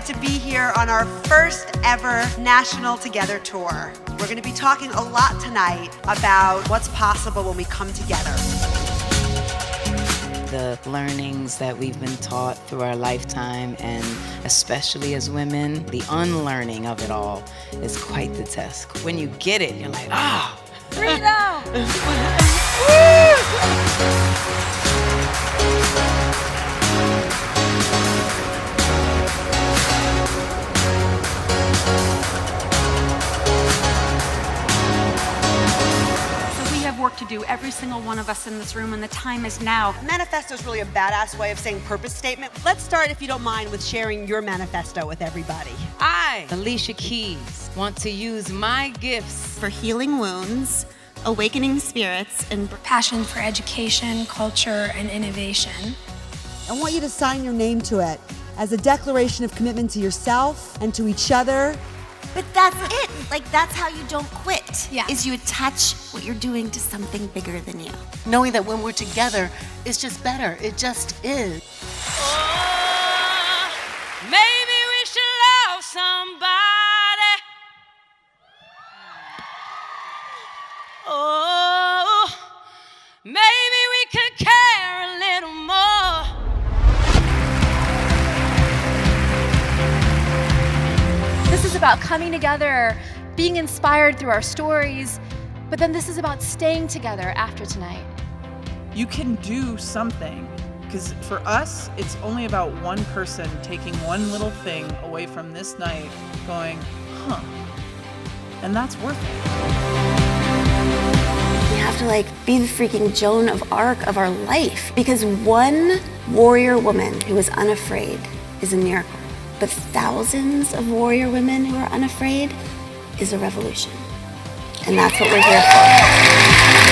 excited to be here on our first ever National Together tour. We're going to be talking a lot tonight about what's possible when we come together. The learnings that we've been taught through our lifetime, and especially as women, the unlearning of it all is quite the test. When you get it, you're like, ah! Freedom! Work to do, every single one of us in this room, and the time is now. Manifesto is really a badass way of saying purpose statement. Let's start, if you don't mind, with sharing your manifesto with everybody. I, Alicia Keys, want to use my gifts for healing wounds, awakening spirits, and passion for education, culture, and innovation. I want you to sign your name to it as a declaration of commitment to yourself and to each other. But that's it. Like, that's how you don't quit. Yeah. Is you attach what you're doing to something bigger than you. Knowing that when we're together, it's just better. It just is. Oh, maybe we should love somebody. Oh, maybe we could care a little more. This is about coming together, being inspired through our stories, but then this is about staying together after tonight. You can do something, because for us, it's only about one person taking one little thing away from this night going, huh, and that's worth it. We have to be the freaking Joan of Arc of our life, because one warrior woman who is unafraid is a miracle. But thousands of warrior women who are unafraid is a revolution. And that's what we're here for.